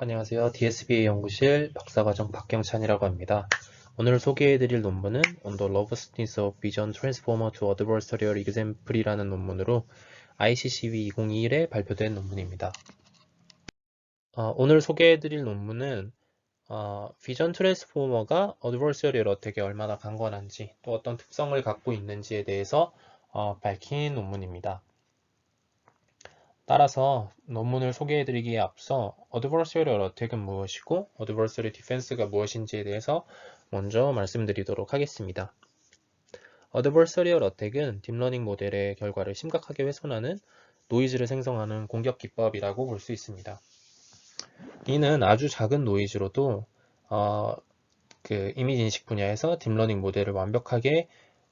안녕하세요. DSBA 연구실 박사과정 박경찬이라고 합니다. 오늘 소개해드릴 논문은 On the Robustness of Vision Transformer to Adversarial Example이라는 논문으로 ICCV 2021에 발표된 논문입니다. 오늘 소개해드릴 논문은 비전 트랜스포머가 Adversarial 어택에 얼마나 강건한지 또 어떤 특성을 갖고 있는지에 대해서 밝힌 논문입니다. 따라서 논문을 소개해드리기에 앞서 Adversarial Attack은 무엇이고 Adversarial Defense가 무엇인지에 대해서 먼저 말씀드리도록 하겠습니다. Adversarial Attack은 딥러닝 모델의 결과를 심각하게 훼손하는 노이즈를 생성하는 공격 기법이라고 볼 수 있습니다. 이는 아주 작은 노이즈로도 이미지 인식 분야에서 딥러닝 모델을 완벽하게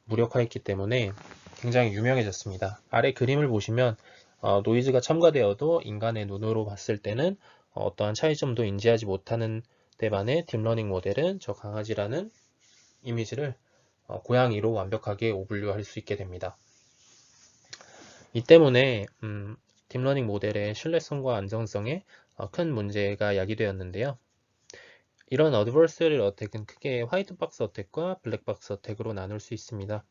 무력화했기 때문에 굉장히 유명해졌습니다. 아래 그림을 보시면 노이즈가 첨가되어도 인간의 눈으로 봤을 때는 어떠한 차이점도 인지하지 못하는 데 반해 딥러닝 모델은 저 강아지라는 이미지를 고양이로 완벽하게 오분류할 수 있게 됩니다. 이 때문에 딥러닝 모델의 신뢰성과 안정성에 큰 문제가 야기되었는데요. 이런 Adversarial Attack은 크게 화이트박스 어택과 블랙박스 어택으로 나눌 수 있습니다.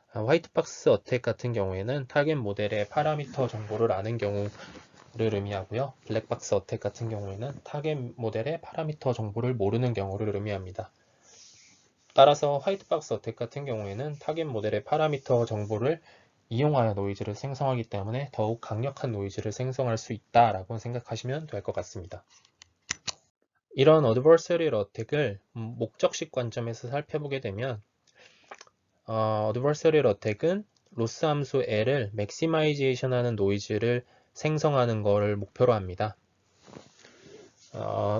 화이트박스 어택 같은 경우에는 타겟 모델의 파라미터 정보를 아는 경우를 의미하고요. 블랙박스 어택 같은 경우에는 타겟 모델의 파라미터 정보를 모르는 경우를 의미합니다. 따라서 화이트박스 어택 같은 경우에는 타겟 모델의 파라미터 정보를 이용하여 노이즈를 생성하기 때문에 더욱 강력한 노이즈를 생성할 수 있다라고 생각하시면 될 것 같습니다. 이런 Adversarial Attack을 목적식 관점에서 살펴보게 되면 Adversarial Attack은 로스 함수 L을 맥시마이제이션 하는 노이즈를 생성하는 것을 목표로 합니다.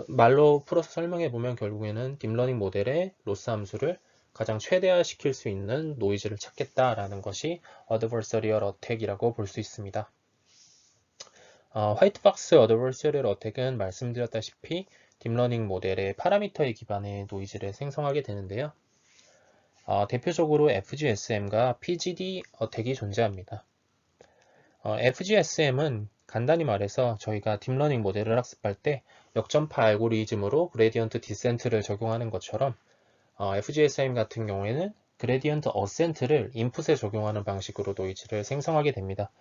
말로 풀어서 설명해 보면 결국에는 딥러닝 모델의 로스 함수를 가장 최대화시킬 수 있는 노이즈를 찾겠다라는 것이 Adversarial Attack이라고 볼 수 있습니다. 화이트박스 Adversarial Attack은 말씀드렸다시피 딥러닝 모델의 파라미터에 기반해 노이즈를 생성하게 되는데요. 대표적으로 FGSM과 PGD 어택이 존재합니다. FGSM은 간단히 말해서 저희가 딥러닝 모델을 학습할 때 역전파 알고리즘으로 그레디언트 디센트를 적용하는 것처럼 FGSM 같은 경우에는 그레디언트 어센트를 인풋에 적용하는 방식으로 노이즈를 생성하게 됩니다.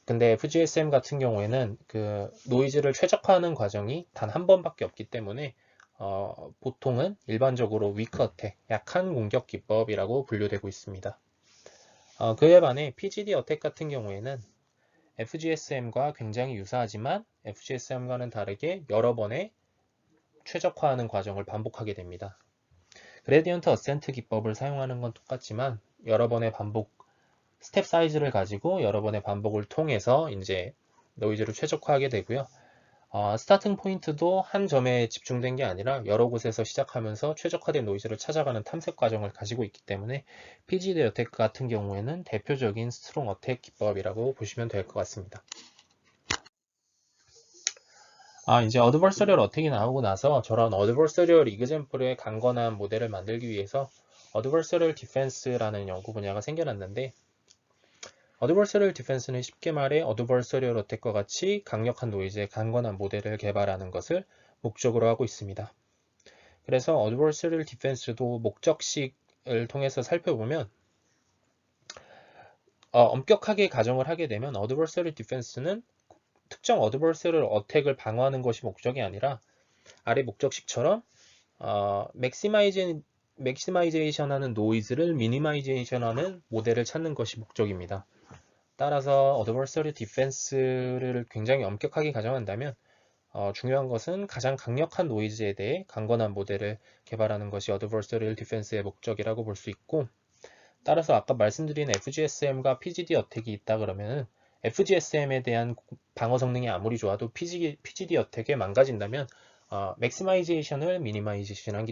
근데 FGSM 같은 경우에는 그 노이즈를 최적화하는 과정이 단 한 번밖에 없기 때문에 보통은 일반적으로 위크 어택, 약한 공격 기법이라고 분류되고 있습니다. 그에 반해 PGD 어택 같은 경우에는 FGSM과 굉장히 유사하지만 FGSM과는 다르게 여러 번의 최적화하는 과정을 반복하게 됩니다. 그레디언트 어센트 기법을 사용하는 건 똑같지만 여러 번의 반복 스텝 사이즈를 가지고 여러 번의 반복을 통해서 이제 노이즈를 최적화하게 되고요. 스타팅 포인트도 한 점에 집중된 게 아니라 여러 곳에서 시작하면서 최적화된 노이즈를 찾아가는 탐색 과정을 가지고 있기 때문에 PGD 어택 같은 경우에는 대표적인 스트롱 어택 기법이라고 보시면 될 것 같습니다. 이제 어드버서리얼 어택이 나오고 나서 저런 어드버서리얼 이그젬플의 강건한 모델을 만들기 위해서 어드버서리얼 디펜스라는 연구 분야가 생겨났는데 어드버서리얼 디펜스는 쉽게 말해 어드버서리얼 어택과 같이 강력한 노이즈의 강건한 모델을 개발하는 것을 목적으로 하고 있습니다. 그래서 어드버서리얼 디펜스도 목적식을 통해서 살펴보면 엄격하게 가정을 하게 되면 어드버서리얼 디펜스는 특정 어드버서리얼 어택을 방어하는 것이 목적이 아니라 아래 목적식처럼 맥시마이제이션 하는 노이즈를 미니마이제이션 하는 모델을 찾는 것이 목적입니다. 따라서 Adversarial Defense를 굉장히 엄격하게 가정한다면 중요한 것은 가장 강력한 노이즈에 대해 강건한 모델을 개발하는 것이 Adversarial Defense의 목적이라고 볼 수 있고 따라서 아까 말씀드린 FGSM과 PGD 어택이 있다 그러면 FGSM에 대한 방어 성능이 아무리 좋아도 PGD 어택에 망가진다면 맥시마이제이션을 미니마이제이션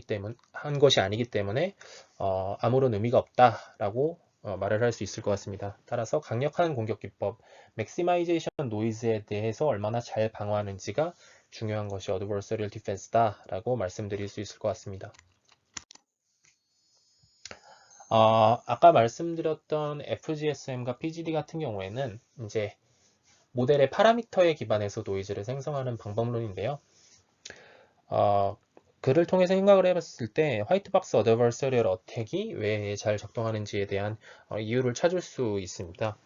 한 것이 아니기 때문에 아무런 의미가 없다라고 말을 할 수 있을 것 같습니다. 따라서 강력한 공격 기법, 맥시마이제이션 노이즈에 대해서 얼마나 잘 방어하는지가 중요한 것이 Adversarial Defense다라고 말씀드릴 수 있을 것 같습니다. 아까 말씀드렸던 FGSM과 PGD 같은 경우에는 이제 모델의 파라미터에 기반해서 노이즈를 생성하는 방법론인데요. 그를 통해서 생각을 해봤을 때 화이트박스 어드버서리얼 어택이 왜 잘 작동하는지에 대한 이유를 찾을 수 있습니다.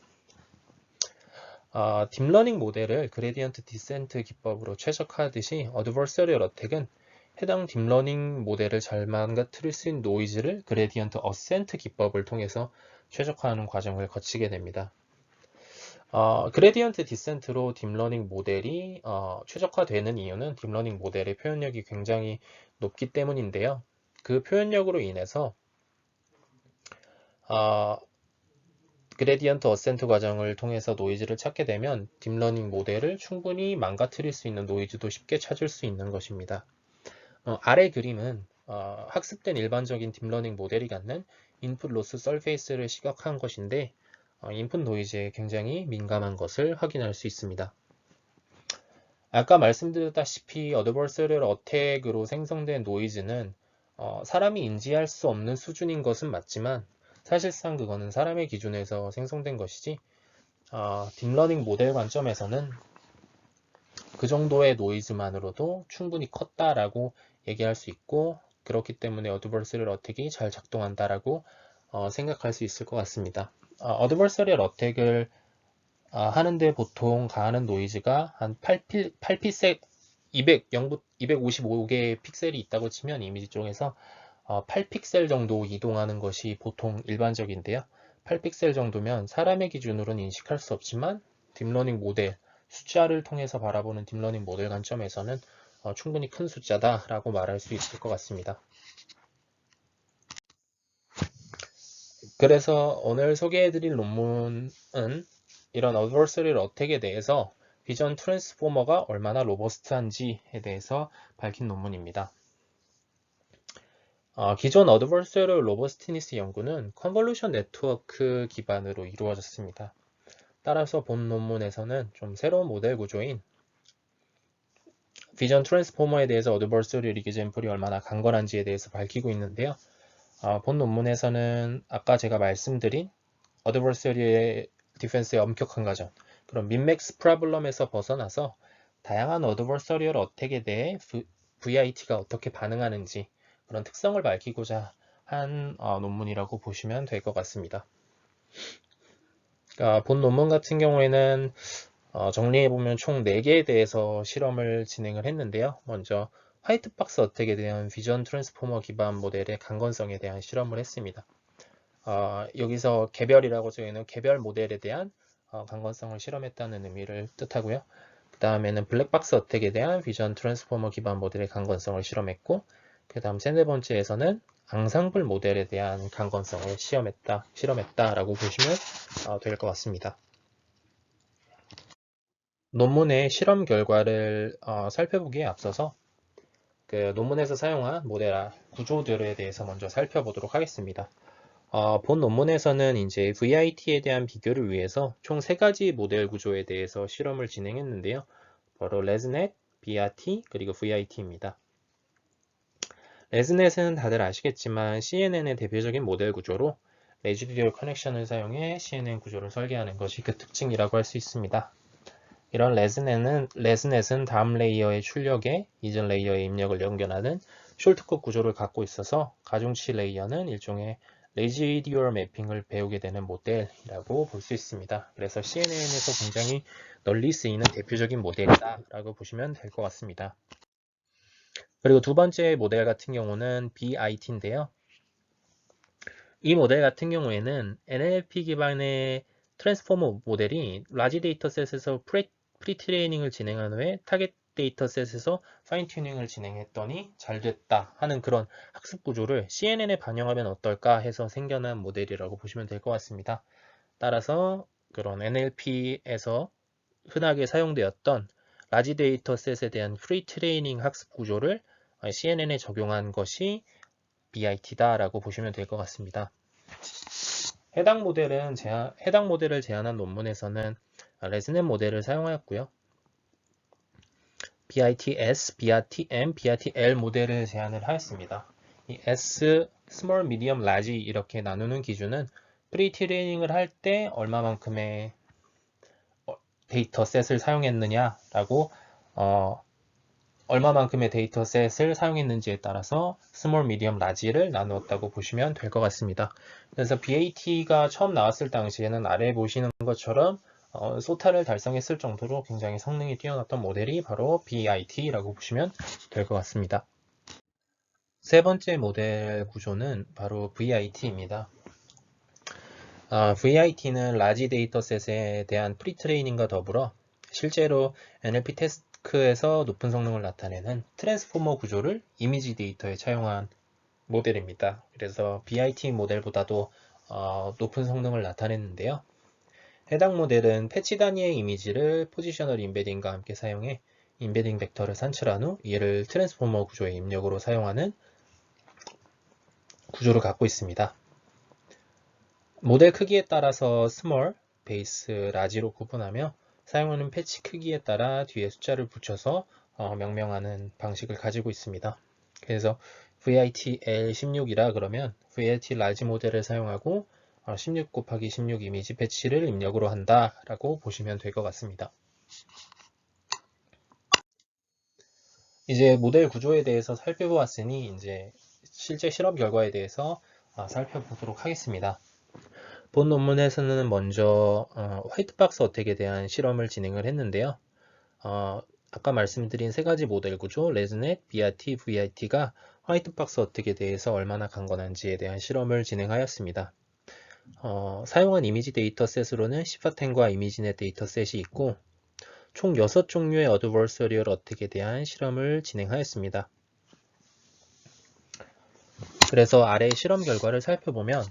딥러닝 모델을 그레디언트 디센트 기법으로 최적화하듯이 어드버서리얼 어택은 해당 딥러닝 모델을 잘 망가뜨릴 수 있는 노이즈를 그레디언트 어센트 기법을 통해서 최적화하는 과정을 거치게 됩니다. 그레디언트 디센트로 딥러닝 모델이 최적화되는 이유는 딥러닝 모델의 표현력이 굉장히 높기 때문인데요. 그 표현력으로 인해서 그레디언트 어센트 과정을 통해서 노이즈를 찾게 되면 딥러닝 모델을 충분히 망가뜨릴 수 있는 노이즈도 쉽게 찾을 수 있는 것입니다. 아래 그림은 학습된 일반적인 딥러닝 모델이 갖는 인풋 로스 서페이스를 시각화한 것인데 인풋 노이즈에 굉장히 민감한 것을 확인할 수 있습니다. 아까 말씀드렸다시피 어드버서리얼 어택으로 생성된 노이즈는 사람이 인지할 수 없는 수준인 것은 맞지만 사실상 그거는 사람의 기준에서 생성된 것이지 딥러닝 모델 관점에서는 그 정도의 노이즈만으로도 충분히 컸다라고 얘기할 수 있고 그렇기 때문에 어드버서리얼 어택이 잘 작동한다라고 생각할 수 있을 것 같습니다. 어드버서리얼 어택을 하는데 보통 가하는 노이즈가 한 8픽셀 255개의 픽셀이 있다고 치면 이미지 쪽에서 8픽셀 정도 이동하는 것이 보통 일반적인데요. 8픽셀 정도면 사람의 기준으로는 인식할 수 없지만 딥러닝 모델, 숫자를 통해서 바라보는 딥러닝 모델 관점에서는 충분히 큰 숫자다라고 말할 수 있을 것 같습니다. 그래서 오늘 소개해드릴 논문은 이런 어드버서리얼 어택에 대해서 비전 트랜스포머가 얼마나 로버스트한지에 대해서 밝힌 논문입니다. 기존 어드버서리얼 로버스티니스 연구는 컨볼루션 네트워크 기반으로 이루어졌습니다. 따라서 본 논문에서는 좀 새로운 모델 구조인 비전 트랜스포머에 대해서 어드버서리얼 이그젬플이 얼마나 강건한지에 대해서 밝히고 있는데요. 본 논문에서는 아까 제가 말씀드린 어드버서리얼 디펜스의 엄격한 가정, 그런 민맥스 프로블럼에서 벗어나서 다양한 어드버서리얼 어택에 대해 VIT가 어떻게 반응하는지 그런 특성을 밝히고자 한 논문이라고 보시면 될 것 같습니다. 본 논문 같은 경우에는 정리해보면 총 4개에 대해서 실험을 진행을 했는데요. 먼저 화이트박스 어택에 대한 비전 트랜스포머 기반 모델의 강건성에 대한 실험을 했습니다. 여기서 개별이라고 저희는 개별 모델에 대한 강건성을 실험했다는 의미를 뜻하고요. 그 다음에는 블랙박스 어택에 대한 비전 트랜스포머 기반 모델의 강건성을 실험했고, 그 다음 세 번째에서는 앙상블 모델에 대한 강건성을 실험했다라고 보시면 될 것 같습니다. 논문의 실험 결과를 살펴보기에 앞서서 그 논문에서 사용한 모델 구조들에 대해서 먼저 살펴보도록 하겠습니다. 본 논문에서는 이제 VIT에 대한 비교를 위해서 총 3가지 모델 구조에 대해서 실험을 진행했는데요. 바로 레즈넷, BRT, 그리고 VIT입니다. 레즈넷은 다들 아시겠지만 CNN의 대표적인 모델 구조로 레지듀얼 커넥션을 사용해 CNN 구조를 설계하는 것이 그 특징이라고 할 수 있습니다. 이런 레즈넷은 다음 레이어의 출력에 이전 레이어의 입력을 연결하는 숄트컷 구조를 갖고 있어서 가중치 레이어는 일종의 레지듀얼 매핑을 배우게 되는 모델이라고 볼 수 있습니다. 그래서 CNN에서 굉장히 널리 쓰이는 대표적인 모델이다라고 보시면 될 것 같습니다. 그리고 두 번째 모델 같은 경우는 BIT인데요. 이 모델 같은 경우에는 NLP 기반의 트랜스포머 모델이 라지 데이터셋에서 프리트레이닝을 진행한 후에 타겟 데이터셋에서 파인 튜닝을 진행했더니 잘 됐다 하는 그런 학습 구조를 CNN에 반영하면 어떨까 해서 생겨난 모델이라고 보시면 될 것 같습니다. 따라서 그런 NLP에서 흔하게 사용되었던 라지 데이터셋에 대한 프리트레이닝 학습 구조를 CNN에 적용한 것이 BIT다라고 보시면 될 것 같습니다. 해당 모델을 제안한 논문에서는 레즈넷 모델을 사용하였고요. BITS, BRTM, BRTL 모델을 제안을 하였습니다. 이 S, Small, Medium, Large 이렇게 나누는 기준은 프리트레이닝을 할 때 얼마만큼의 데이터셋을 사용했느냐라고 얼마만큼의 데이터셋을 사용했는지에 따라서 스몰, 미디엄, 라지를 나누었다고 보시면 될 것 같습니다. 그래서 BAT가 처음 나왔을 당시에는 아래에 보시는 것처럼 소타를 달성했을 정도로 굉장히 성능이 뛰어났던 모델이 바로 BIT라고 보시면 될 것 같습니다. 세 번째 모델 구조는 바로 VIT입니다. VIT는 라지 데이터셋에 대한 프리트레이닝과 더불어 실제로 NLP 태스크에서 높은 성능을 나타내는 트랜스포머 구조를 이미지 데이터에 차용한 모델입니다. 그래서 BIT 모델보다도 높은 성능을 나타냈는데요. 해당 모델은 패치 단위의 이미지를 포지셔널 임베딩과 함께 사용해 임베딩 벡터를 산출한 후 이를 트랜스포머 구조의 입력으로 사용하는 구조를 갖고 있습니다. 모델 크기에 따라서 스몰, 베이스, 라지로 구분하며 사용하는 패치 크기에 따라 뒤에 숫자를 붙여서 명명하는 방식을 가지고 있습니다. 그래서 VIT-L16이라 그러면 VIT 라지 모델을 사용하고 16 곱하기 16 이미지 패치를 입력으로 한다 라고 보시면 될 것 같습니다. 이제 모델 구조에 대해서 살펴보았으니 이제 실제 실험 결과에 대해서 살펴보도록 하겠습니다. 본 논문에서는 먼저 화이트박스 어택에 대한 실험을 진행을 했는데요. 아까 말씀드린 세 가지 모델 구조, 레즈넷, BRT, VIT가 화이트박스 어택에 대해서 얼마나 강건한지에 대한 실험을 진행하였습니다. 사용한 이미지 데이터셋으로는 시파텐과 이미지넷 데이터셋이 있고 총 6종류의 어드버서리얼 어택에 대한 실험을 진행하였습니다. 그래서 아래 실험 결과를 살펴보면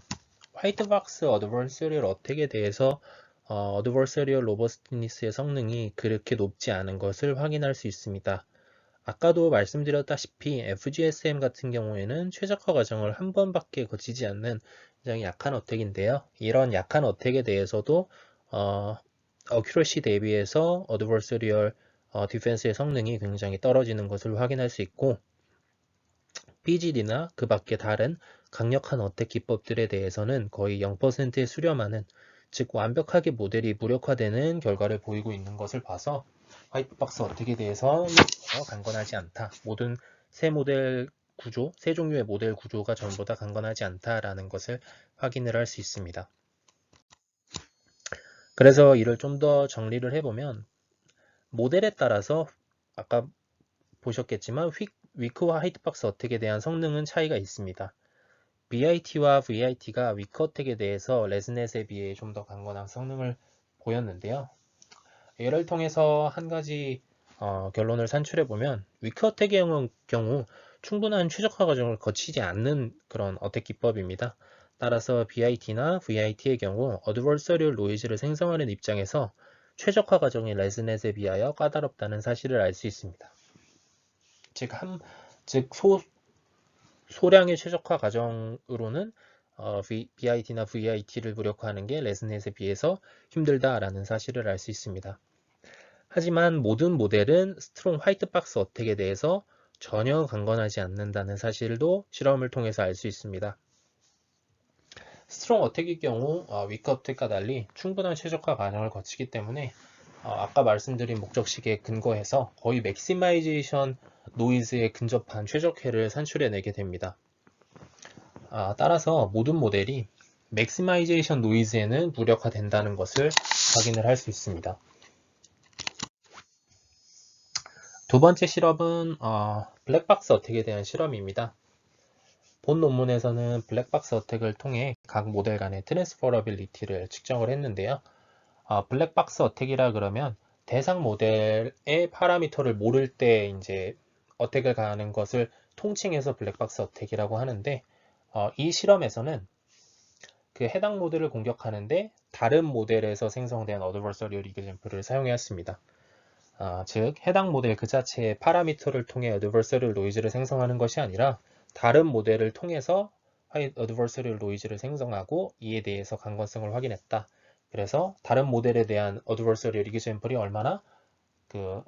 화이트박스 어드버서리얼 어택에 대해서 어드버서리얼 로버스티니스의 성능이 그렇게 높지 않은 것을 확인할 수 있습니다. 아까도 말씀드렸다시피 FGSM 같은 경우에는 최적화 과정을 한 번밖에 거치지 않는 굉장히 약한 어택인데요. 이런 약한 어택에 대해서도 어큐러시 대비해서 어드버서리얼 디펜스의 성능이 굉장히 떨어지는 것을 확인할 수 있고 BGD나 그 밖의 다른 강력한 어택 기법들에 대해서는 거의 0%에 수렴하는, 즉 완벽하게 모델이 무력화되는 결과를 보이고 있는 것을 봐서 화이트박스 어택에 대해서 강건하지 않다. 모든 세 모델 구조, 세 종류의 모델 구조가 전부 다 강건하지 않다라는 것을 확인을 할 수 있습니다. 그래서 이를 좀 더 정리를 해보면 모델에 따라서 아까 보셨겠지만 위크와 화이트박스 어택에 대한 성능은 차이가 있습니다. BIT와 VIT가 위크 어택에 대해서 레즈넷에 비해 좀 더 강건한 성능을 보였는데요. 얘를 통해서 한 가지 결론을 산출해보면 위크 어택의 경우 충분한 최적화 과정을 거치지 않는 그런 어택 기법입니다. 따라서 BIT나 VIT의 경우 어드버서리얼 노이즈를 생성하는 입장에서 최적화 과정이 레즈넷에 비하여 까다롭다는 사실을 알 수 있습니다. 즉 소량의 최적화 과정으로는 BIT나 VIT를 무력화하는 게 레즈넷에 비해서 힘들다라는 사실을 알 수 있습니다. 하지만 모든 모델은 스트롱 화이트박스 어택에 대해서 전혀 강건하지 않는다는 사실도 실험을 통해서 알 수 있습니다. 스트롱 어택의 경우 위크 어택과 달리 충분한 최적화 과정을 거치기 때문에 아까 말씀드린 목적식에 근거해서 거의 맥시마이제이션 노이즈에 근접한 최적회를 산출해내게 됩니다. 따라서 모든 모델이 맥시마이제이션 노이즈에는 무력화된다는 것을 확인을 할 수 있습니다. 두 번째 실험은 블랙박스 어택에 대한 실험입니다. 본 논문에서는 블랙박스 어택을 통해 각 모델 간의 트랜스퍼러빌리티를 측정을 했는데요. 블랙박스 어택이라 그러면 대상 모델의 파라미터를 모를 때 이제 어택을 가하는 것을 통칭해서 블랙박스 어택이라고 하는데 이 실험에서는 그 해당 모델을 공격하는데 다른 모델에서 생성된 어드버서리얼 이그젬플을 사용하였습니다. 즉 해당 모델 그 자체의 파라미터를 통해 어드버서리얼 노이즈를 생성하는 것이 아니라 다른 모델을 통해서 어드버서리얼 노이즈를 생성하고 이에 대해서 강건성을 확인했다. 그래서 다른 모델에 대한 어드버서리얼 이그젬플이 얼마나 그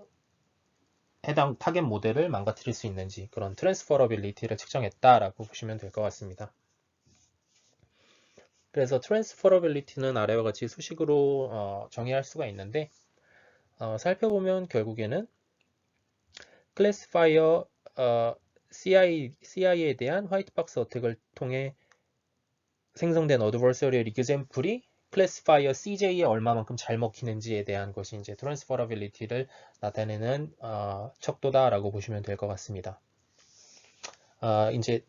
해당 타겟 모델을 망가뜨릴 수 있는지 그런 트랜스퍼러빌리티를 측정했다라고 보시면 될 것 같습니다. 그래서 트랜스퍼러빌리티는 아래와 같이 수식으로 정의할 수가 있는데 살펴보면 결국에는 클래시파이어 CI에 대한 화이트박스 어택을 통해 생성된 어드버서리얼 이그젬플이 클래시파이어 CJ에 얼마만큼 잘 먹히는지에 대한 것이 이제 트랜스퍼러빌리티를 나타내는 척도다라고 보시면 될 것 같습니다. 이제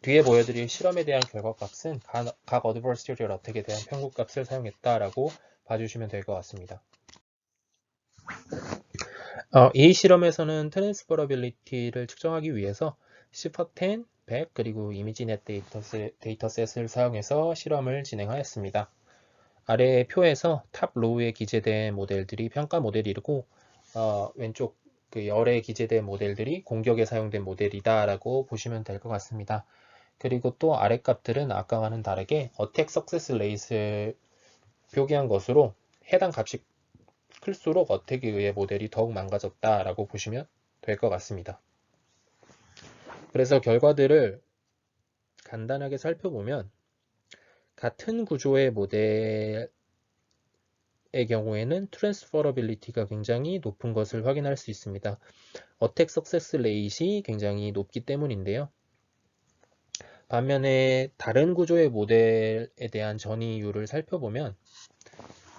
뒤에 보여드릴 실험에 대한 결과값은 각 어드버서리얼 어택에 대한 평균값을 사용했다라고 봐주시면 될 것 같습니다. 이 실험에서는 트랜스퍼러빌리티를 측정하기 위해서 시퍼10, 100, 그리고 이미지넷 데이터셋을 사용해서 실험을 진행하였습니다. 아래 표에서 탑 로우에 기재된 모델들이 평가 모델이고 왼쪽 그 열에 기재된 모델들이 공격에 사용된 모델이다 라고 보시면 될 것 같습니다. 그리고 또 아래 값들은 아까와는 다르게 어택 석세스 레이스를 표기한 것으로 해당 값이 클수록 어택에 의해 모델이 더욱 망가졌다 라고 보시면 될 것 같습니다. 그래서 결과들을 간단하게 살펴보면 같은 구조의 모델의 경우에는 트랜스퍼러빌리티가 굉장히 높은 것을 확인할 수 있습니다. 어택 석세스 레이트이 굉장히 높기 때문인데요. 반면에 다른 구조의 모델에 대한 전이율을 살펴보면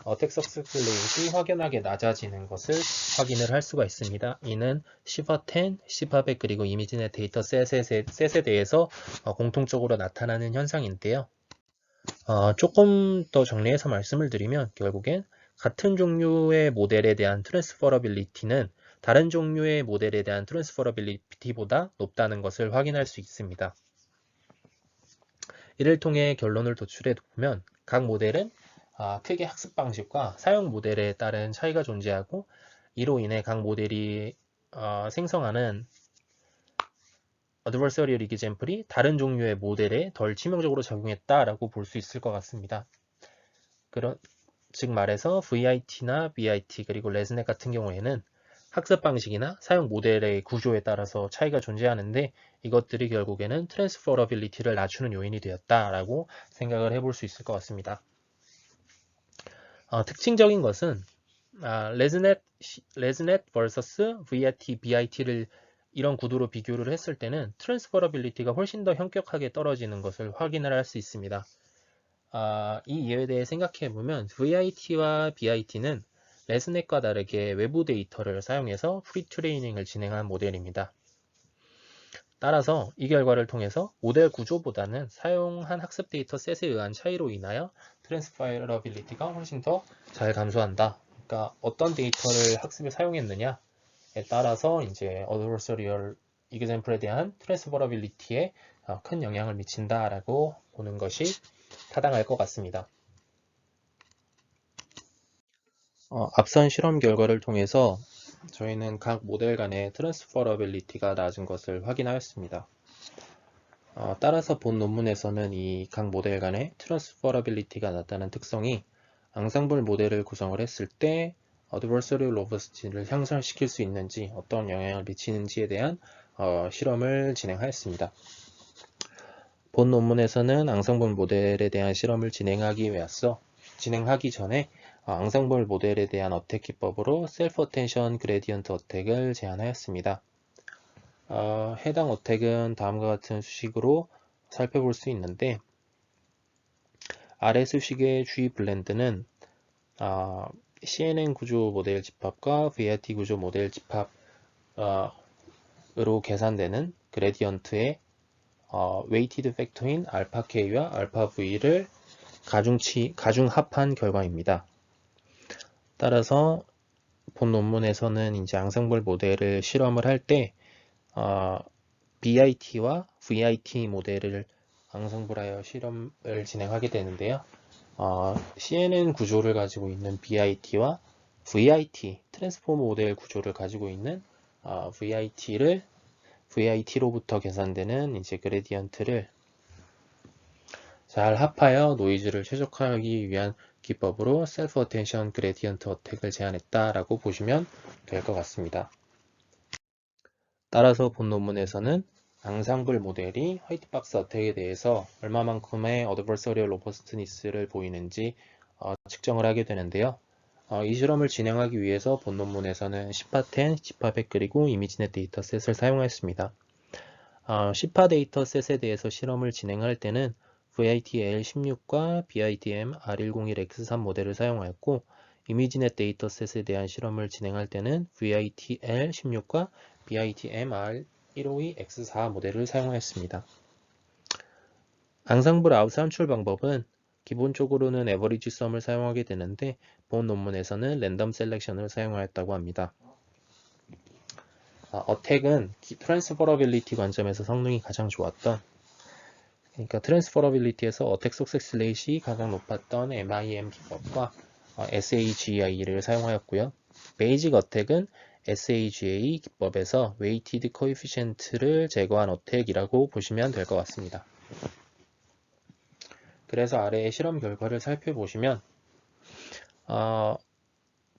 어택 석세스 레이트이 확연하게 낮아지는 것을 확인을 할 수가 있습니다. 이는 시퍼10, 시퍼100 그리고 이미지넷 데이터셋에 대해서 공통적으로 나타나는 현상인데요. 조금 더 정리해서 말씀을 드리면 결국엔 같은 종류의 모델에 대한 트랜스퍼러빌리티는 다른 종류의 모델에 대한 트랜스퍼러빌리티보다 높다는 것을 확인할 수 있습니다. 이를 통해 결론을 도출해 보면 각 모델은 크게 학습 방식과 사용 모델에 따른 차이가 존재하고 이로 인해 각 모델이 생성하는 어드버서리얼 이그젬플이 다른 종류의 모델에 덜 치명적으로 작용했다라고 볼 수 있을 것 같습니다. 즉 말해서 VIT나 BIT 그리고 레즈넷 같은 경우에는 학습 방식이나 사용 모델의 구조에 따라서 차이가 존재하는데 이것들이 결국에는 트랜스퍼러빌리티를 낮추는 요인이 되었다라고 생각을 해볼 수 있을 것 같습니다. 특징적인 것은 레즈넷 vs VIT, BIT를 이런 구도로 비교를 했을 때는 트랜스퍼러빌리티가 훨씬 더 현격하게 떨어지는 것을 확인을 할 수 있습니다. 이 이유에 대해 생각해보면 VIT와 BIT는 레즈넷과 다르게 외부 데이터를 사용해서 프리트레이닝을 진행한 모델입니다. 따라서 이 결과를 통해서 모델 구조보다는 사용한 학습 데이터 셋에 의한 차이로 인하여 트랜스퍼러빌리티가 훨씬 더 잘 감소한다. 그러니까 어떤 데이터를 학습에 사용했느냐에 따라서 이제 어드버서리얼 이그젬플에 대한 트랜스퍼러빌리티에 큰 영향을 미친다라고 보는 것이 타당할 것 같습니다. 앞선 실험 결과를 통해서 저희는 각 모델 간의 트랜스퍼러빌리티가 낮은 것을 확인하였습니다. 따라서 본 논문에서는 이 각 모델 간의 트랜스퍼러빌리티가 낮다는 특성이 앙상블 모델을 구성을 했을 때 어드버서리얼 로버스티를 향상시킬 수 있는지 어떤 영향을 미치는지에 대한 실험을 진행하였습니다. 본 논문에서는 앙상블 모델에 대한 실험을 진행하기 전에 앙상블 모델에 대한 어택 기법으로 셀프 어텐션 그레디언트 어택을 제안하였습니다. 해당 어택은 다음과 같은 수식으로 살펴볼 수 있는데 아래 수식의 G 블렌드는 CNN 구조 모델 집합과 VIT 구조 모델 집합으로 계산되는 그레디언트의 웨이티드 팩터인 알파 K와 알파 V를 가중합한 결과입니다. 따라서 본 논문에서는 이제 앙상블 모델을 실험을 할 때 BIT와 VIT 모델을 앙상블하여 실험을 진행하게 되는데요. CNN 구조를 가지고 있는 BIT와 VIT, 트랜스포머 모델 구조를 가지고 있는 VIT로부터 계산되는 이제 그레디언트를 잘 합하여 노이즈를 최적화하기 위한 기법으로 셀프 어텐션 그레디언트 어택을 제안했다라고 보시면 될 것 같습니다. 따라서 본 논문에서는 앙상블 모델이 화이트박스 어택에 대해서 얼마만큼의 어드버서리얼 로버스트니스를 보이는지 측정을 하게 되는데요. 이 실험을 진행하기 위해서 본 논문에서는 시파10, 시파100 그리고 이미지넷 데이터셋을 사용하였습니다. 시파 데이터셋에 대해서 실험을 진행할 때는 VIT-L16과 BITM R101X3 모델을 사용하였고, 이미지넷 데이터셋에 대한 실험을 진행할 때는 VIT-L16과 BITM R152X4 모델을 사용하였습니다. 앙상블 아웃 산출 방법은 기본적으로는 에버리지 썸을 사용하게 되는데, 본 논문에서는 랜덤 셀렉션을 사용하였다고 합니다. 어택은 트랜스퍼러빌리티 관점에서 성능이 가장 좋았던, 그러니까 트랜스퍼러빌리티에서 어택 석세스 레이시 가장 높았던 MIM 기법과 SAGI를 사용하였고요. 베이직 어택은 SAGA 기법에서 웨이티드 코에피션트를 제거한 어택이라고 보시면 될 것 같습니다. 그래서 아래의 실험 결과를 살펴보시면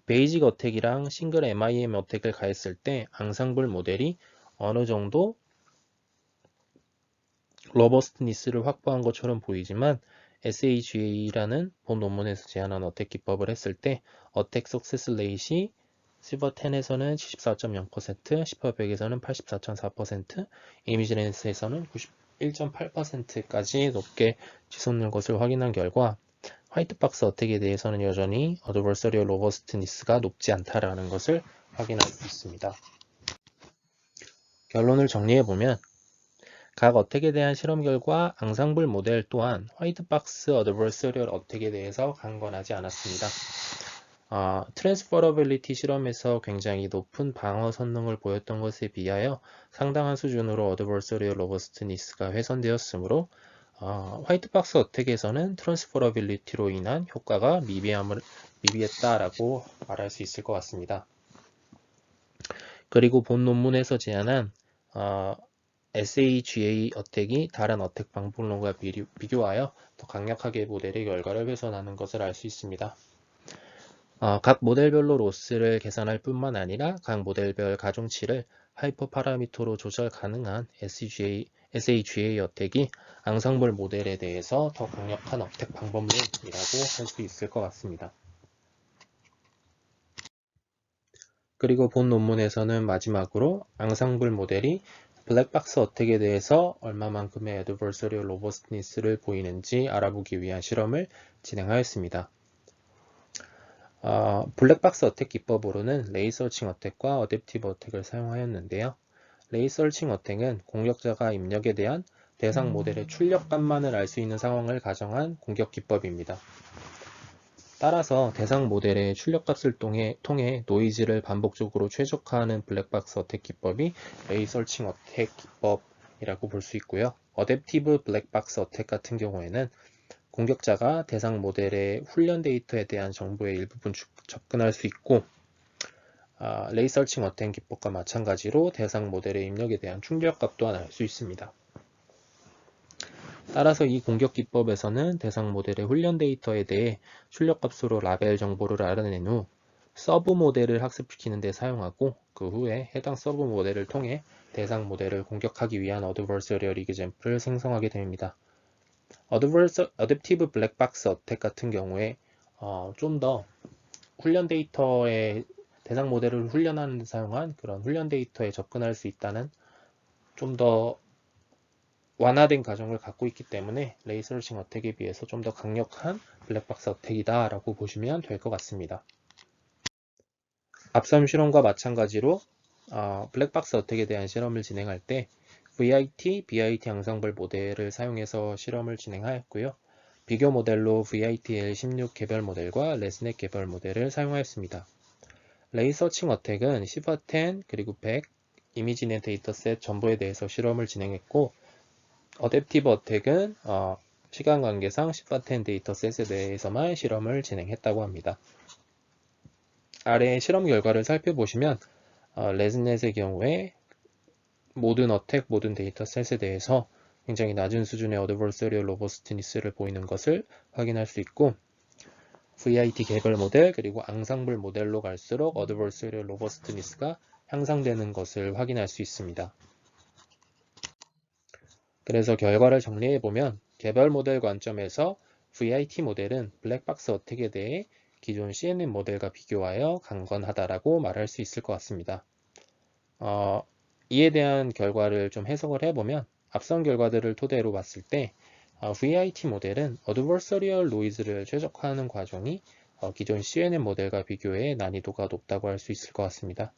베이직 어택이랑 싱글 MIM 어택을 가했을 때 앙상블 모델이 어느 정도 로버스트니스를 확보한 것처럼 보이지만 SAGA라는 본 논문에서 제안한 어택 기법을 했을 때 어택 석세스 레이시 시버10에서는 74.0%, 시버100에서는 84.4%, 이미지넷에서는 91.8%까지 높게 치솟는 것을 확인한 결과 화이트박스 어택에 대해서는 여전히 어드버서리얼 로버스트니스가 높지 않다라는 것을 확인할 수 있습니다. 결론을 정리해보면 각 어택에 대한 실험 결과 앙상블 모델 또한 화이트박스 어드버서리얼 어택에 대해서 강건하지 않았습니다. 트랜스퍼러빌리티 실험에서 굉장히 높은 방어 성능을 보였던 것에 비하여 상당한 수준으로 어드버서리얼 로버스트니스가 훼손되었으므로 화이트박스 어택에서는 트랜스퍼러빌리티로 인한 효과가 미비했다라고 말할 수 있을 것 같습니다. 그리고 본 논문에서 제안한 SAGA 어택이 다른 어택 방법론과 비교하여 더 강력하게 모델의 결과를 훼손하는 것을 알 수 있습니다. 각 모델별로 로스를 계산할 뿐만 아니라 각 모델별 가중치를 하이퍼 파라미터로 조절 가능한 SAGA 어택이 앙상블 모델에 대해서 더 강력한 어택 방법론이라고 할 수 있을 것 같습니다. 그리고 본 논문에서는 마지막으로 앙상블 모델이 블랙박스 어택에 대해서 얼마만큼의 애드버서리얼 로버스트니스를 보이는지 알아보기 위한 실험을 진행하였습니다. 블랙박스 어택 기법으로는 레이서칭 어택과 어댑티브 어택을 사용하였는데요. 레이서칭 어택은 공격자가 입력에 대한 대상 모델의 출력값만을 알 수 있는 상황을 가정한 공격 기법입니다. 따라서 대상 모델의 출력값을 통해 노이즈를 반복적으로 최적화하는 블랙박스 어택 기법이 레이서칭 어택 기법이라고 볼 수 있고요. 어댑티브 블랙박스 어택 같은 경우에는 공격자가 대상 모델의 훈련 데이터에 대한 정보의 일부분 접근할 수 있고, 레이서칭 어택 기법과 마찬가지로 대상 모델의 입력에 대한 출력값 또한 알 수 있습니다. 따라서 이 공격 기법에서는 대상 모델의 훈련 데이터에 대해 출력값으로 라벨 정보를 알아낸 후 서브 모델을 학습시키는 데 사용하고, 그 후에 해당 서브 모델을 통해 대상 모델을 공격하기 위한 어드버서리얼 이그젬플을 생성하게 됩니다. 어댑티브 블랙박스 어택 같은 경우에 좀 더 훈련 데이터에 대상 모델을 훈련하는 데 사용한 그런 훈련 데이터에 접근할 수 있다는 좀 더 완화된 가정을 갖고 있기 때문에 레이서칭 어택에 비해서 좀 더 강력한 블랙박스 어택이다 라고 보시면 될 것 같습니다. 앞선 실험과 마찬가지로 블랙박스 어택에 대한 실험을 진행할 때 VIT, BIT 앙상블 모델을 사용해서 실험을 진행하였고요. 비교 모델로 VIT-L16 개별 모델과 레스넷 개별 모델을 사용하였습니다. 레이서칭 어택은 시바10 그리고 100 이미지넷 데이터셋 전부에 대해서 실험을 진행했고, 어댑티브 어택은 시간 관계상 시바10 데이터셋에 대해서만 실험을 진행했다고 합니다. 아래 실험 결과를 살펴보시면 레스넷의 경우에 모든 어택, 모든 데이터셋에 대해서 굉장히 낮은 수준의 어드버서리얼 로버스트니스를 보이는 것을 확인할 수 있고, VIT 개별 모델 그리고 앙상블 모델로 갈수록 어드버서리얼 로버스트니스가 향상되는 것을 확인할 수 있습니다. 그래서 결과를 정리해보면 개별 모델 관점에서 VIT 모델은 블랙박스 어택에 대해 기존 CNN 모델과 비교하여 강건하다라고 말할 수 있을 것 같습니다. 이에 대한 결과를 좀 해석을 해보면 앞선 결과들을 토대로 봤을 때 VIT 모델은 Adversarial Noise를 최적화하는 과정이 기존 CNN 모델과 비교해 난이도가 높다고 할 수 있을 것 같습니다.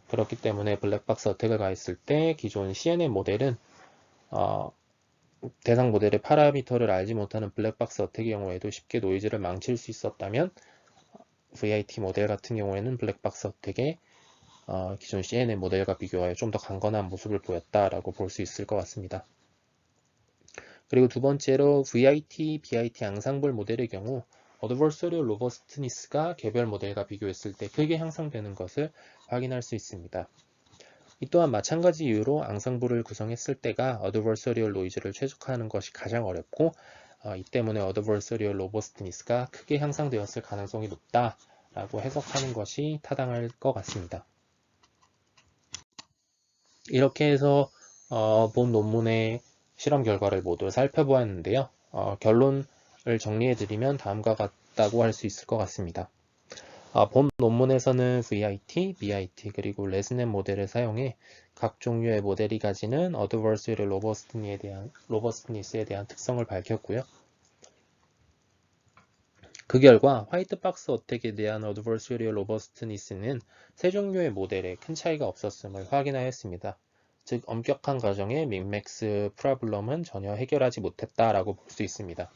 그렇기 때문에 블랙박스 어택을 가했을 때 기존 CNN 모델은 대상 모델의 파라미터를 알지 못하는 블랙박스 어택의 경우에도 쉽게 노이즈를 망칠 수 있었다면 VIT 모델 같은 경우에는 블랙박스 어택의 기존 CNN 모델과 비교하여 좀 더 강건한 모습을 보였다라고 볼 수 있을 것 같습니다. 그리고 두 번째로 VIT, BIT 앙상블 모델의 경우 Adversarial Robustness가 개별 모델과 비교했을 때 크게 향상되는 것을 확인할 수 있습니다. 이 또한 마찬가지 이유로 앙상블을 구성했을 때가 Adversarial Noise를 최적화하는 것이 가장 어렵고 이 때문에 Adversarial Robustness가 크게 향상되었을 가능성이 높다라고 해석하는 것이 타당할 것 같습니다. 이렇게 해서 본 논문의 실험 결과를 모두 살펴보았는데요. 결론을 정리해드리면 다음과 같다고 할 수 있을 것 같습니다. 본 논문에서는 VIT, BIT 그리고 레즈넷 모델을 사용해 각 종류의 모델이 가지는 Adversarial Robustness에 대한 특성을 밝혔고요. 그 결과 화이트박스 어택에 대한 Adversarial Robustness는 세 종류의 모델에 큰 차이가 없었음을 확인하였습니다. 즉 엄격한 가정의 민맥스 프로블럼은 전혀 해결하지 못했다라고 볼 수 있습니다.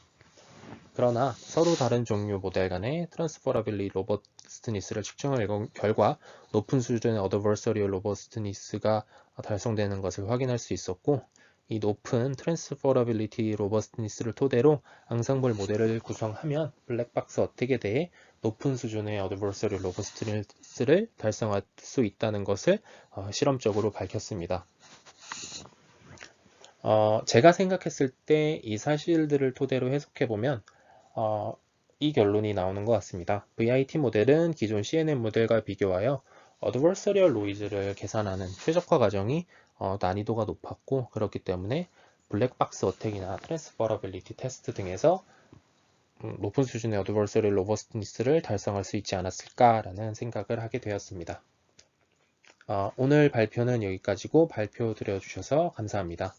그러나 서로 다른 종류 모델 간의 트랜스퍼러빌리 로버스트니스를 측정한 결과 높은 수준의 Adversarial Robustness가 달성되는 것을 확인할 수 있었고 이 높은 트랜스퍼러빌리티 로버스트니스를 토대로 앙상블 모델을 구성하면 블랙박스 어택에 대해 높은 수준의 Adversarial Robustness를 달성할 수 있다는 것을 실험적으로 밝혔습니다. 제가 생각했을 때 이 사실들을 토대로 해석해보면 이 결론이 나오는 것 같습니다. VIT 모델은 기존 CNN 모델과 비교하여 Adversarial Noise를 계산하는 최적화 과정이 난이도가 높았고 그렇기 때문에 블랙박스 어택이나 트랜스퍼러빌리티 테스트 등에서 높은 수준의 Adversarial Robustness를 달성할 수 있지 않았을까라는 생각을 하게 되었습니다. 오늘 발표는 여기까지고 발표 들어주셔서 감사합니다.